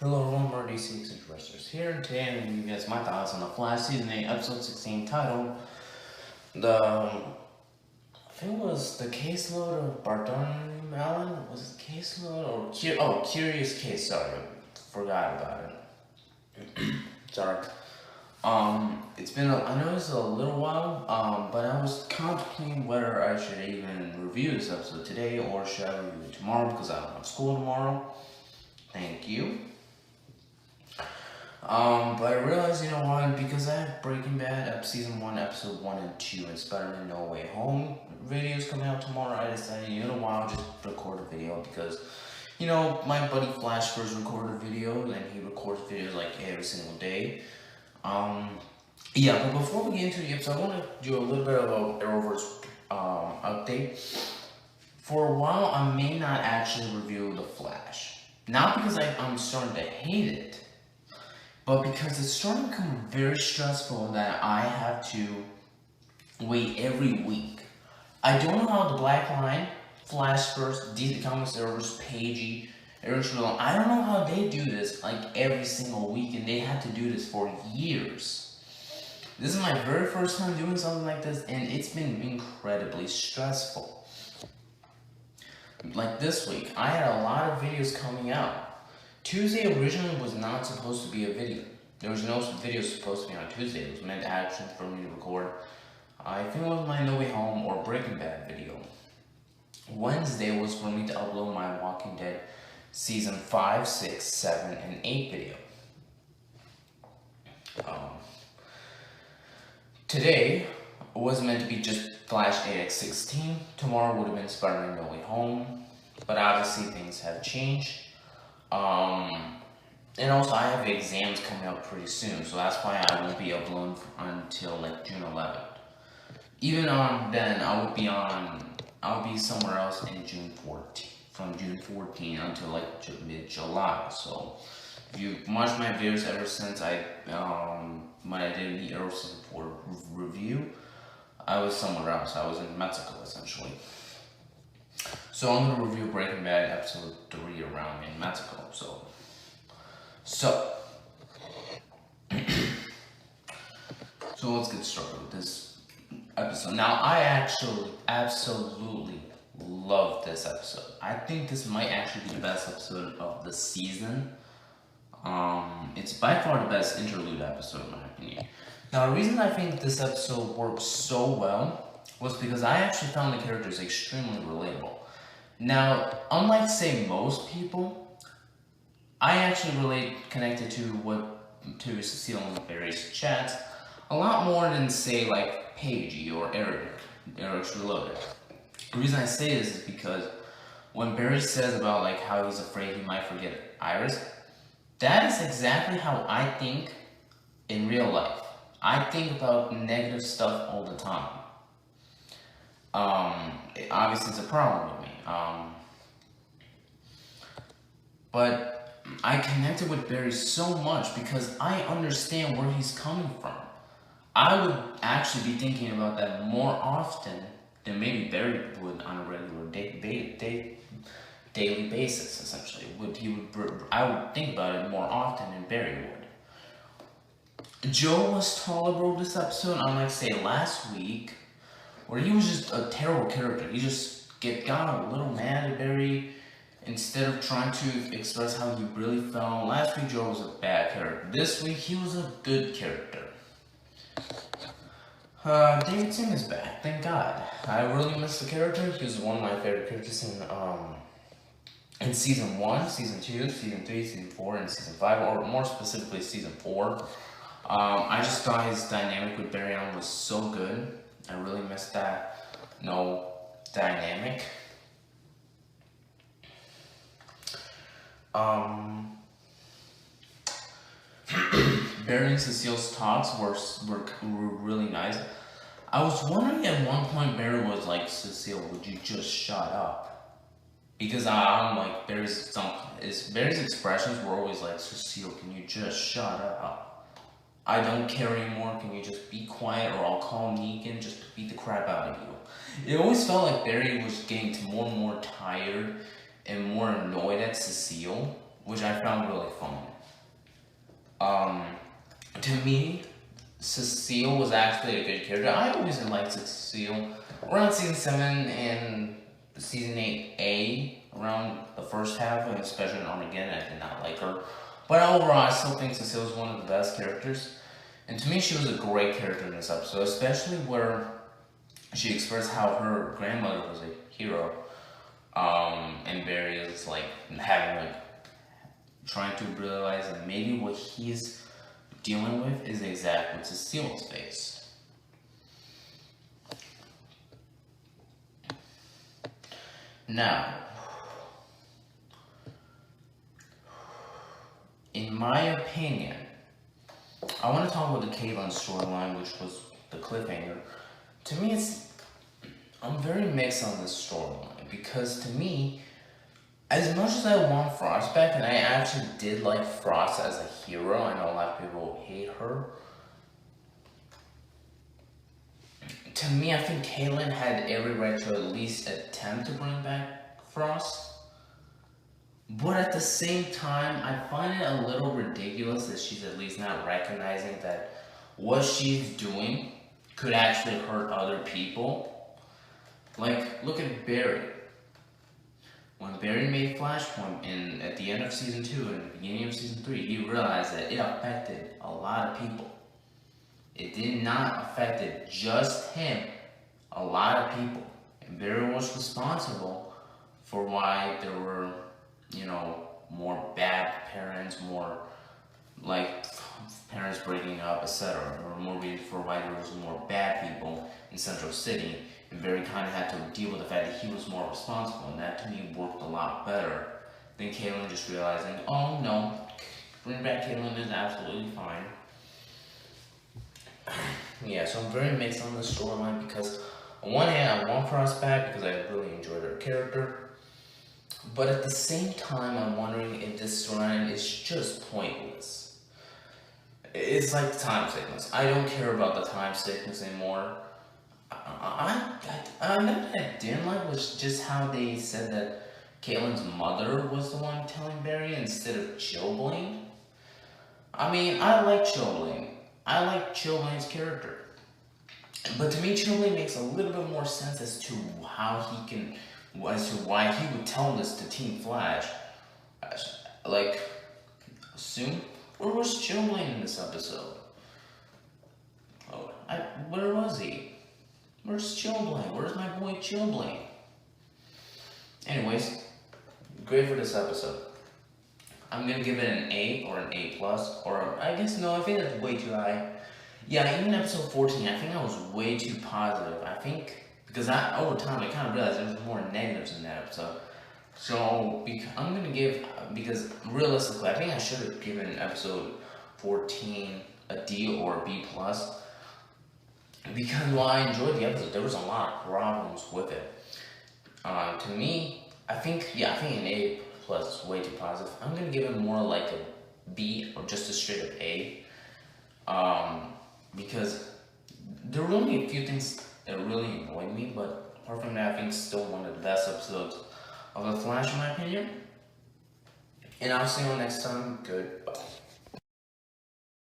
Hello everyone, more DC Expressors here, and today I'm giving you guys my thoughts on the Flash Season 8, Episode 16, titled, I think it was The Caseload of Bartholomew Allen? Was it Caseload or, Curious Case, sorry, I forgot about it. Sorry. It's been, I know it's a little while, but I was contemplating whether I should even review this episode today, or should I review it tomorrow, because I don't have school tomorrow. Thank you. But I realized, because I have Breaking Bad Season 1, Episode 1 and 2, and Spider-Man No Way Home videos coming out tomorrow, I decided, I'll just record a video because, my buddy Flash first recorded videos, and he records videos like every single day. But before we get into the episode, I want to do a little bit of a Arrowverse update. For a while, I may not actually review The Flash. Not because I'm starting to hate it, but because it's starting to become very stressful that I have to wait every week. I don't know how the Black Line, Flash First, DC Comics, Arrowverse, Pagey, Arrowverse, I don't know how they do this like every single week, and they had to do this for years. This is my very first time doing something like this, and it's been incredibly stressful. Like this week, I had a lot of videos coming out. Tuesday originally was not supposed to be a video. There was no video supposed to be on Tuesday. It was meant actually for me to record, I think it was my No Way Home or Breaking Bad video. Wednesday was for me to upload my Walking Dead Season 5, 6, 7, and 8 video. Today was meant to be just Flash AX16. Tomorrow would have been Spider-Man No Way Home. But obviously things have changed. And also I have exams coming up pretty soon, so that's why I won't be uploading until like June 11th. Even then, I'll be somewhere else in June 14th, from June 14th until like mid-July. So if you've watched my videos ever since when I did the Arrowverse review, I was somewhere else. I was in Mexico essentially. So I'm gonna review Breaking Bad Episode 3 around in Mexico. So let's get started with this episode. Now, I actually absolutely love this episode. I think this might actually be the best episode of the season. It's by far the best interlude episode in my opinion. Now, the reason I think this episode works so well was because I actually found the characters extremely relatable. Now, unlike, say, most people, I actually connected to Cecile and Barry's chats a lot more than, say, like, Pagey or Eric's Reloaded. The reason I say this is because when Barry says about, like, how he's afraid he might forget Iris, that is exactly how I think in real life. I think about negative stuff all the time. Obviously it's a problem with me. But I connected with Barry so much because I understand where he's coming from. I would actually be thinking about that more often than maybe Barry would on a regular daily basis, essentially. I would think about it more often than Barry would. Joe was tolerable this episode, unlike, say, last week, where he was just a terrible character. He just got a little mad at Barry instead of trying to express how he really felt. Last week, Joe was a bad character. This week, he was a good character. David Sim is back, thank God. I really miss the character. He was one of my favorite characters in Season 1, Season 2, Season 3, Season 4, and Season 5, or more specifically, Season 4. I just thought his dynamic with Barry Allen was so good. I really missed that, dynamic. Barry and Cecile's talks were really nice. I was wondering at one point Barry was like, Cecile, would you just shut up? Because I'm like, Barry's expressions were always like, Cecile, can you just shut up? I don't care anymore, can you just be quiet, or I'll call Negan just to beat the crap out of you. It always felt like Barry was getting more and more tired and more annoyed at Cecile, which I found really fun. me, Cecile was actually a good character. I always liked Cecile. Around season 7 and season 8A, around the first half, and especially in Armageddon, I did not like her. But overall, I still think Cecile is one of the best characters. And to me, she was a great character in this episode, especially where she expressed how her grandmother was a hero. And Barry is like having like trying to realize that maybe what he's dealing with is exactly what Cecile's face. Now, in my opinion, I want to talk about the Caitlyn storyline, which was the cliffhanger. To me, I'm very mixed on this storyline because to me, as much as I want Frost back, and I actually did like Frost as a hero, I know a lot of people hate her. To me, I think Caitlyn had every right to at least attempt to bring back Frost. But at the same time, I find it a little ridiculous that she's at least not recognizing that what she's doing could actually hurt other people. Like, look at Barry. When Barry made Flashpoint at the end of season 2 and the beginning of season 3, he realized that it affected a lot of people. It did not affect just him, a lot of people. And Barry was responsible for why there were, more bad parents, more like parents breaking up, etc. There were more reasons for why there was more bad people in Central City. And Barry kind of had to deal with the fact that he was more responsible, and that to me worked a lot better than Caitlyn just realizing, oh no, bring back Caitlyn is absolutely fine. Yeah, so I'm very mixed on this storyline because on one hand, I want Frost back because I really enjoyed her character. But at the same time, I'm wondering if this storyline is just pointless. It's like time sickness. I don't care about the time sickness anymore. Another thing I didn't like was just how they said that Caitlyn's mother was the one telling Barry instead of Chillblaine. I mean, I like Chillblaine. I like Chillblaine's character. But to me, Chillblaine makes a little bit more sense as to why he would tell this to Team Flash. Like, soon? Where was Chillblaine in this episode? Where was he? Where's Chillblaine? Where's my boy Chillblaine? Anyways, great for this episode. I'm gonna give it an A or an A+, or I guess no, I think that's way too high. Yeah, even episode 14, I think I was way too positive. I think, because over time I kind of realized there was more negatives in that episode. So, I'm gonna give, because realistically, I think I should have given episode 14 a D or a B+. Because while I enjoyed the episode, there was a lot of problems with it. To me, I think an A+ is way too positive. I'm gonna give it more like a B or just a straight up A. Because there were only a few things that really annoyed me, but apart from that, I think it's still one of the best episodes of The Flash in my opinion. And I'll see you all next time. Goodbye.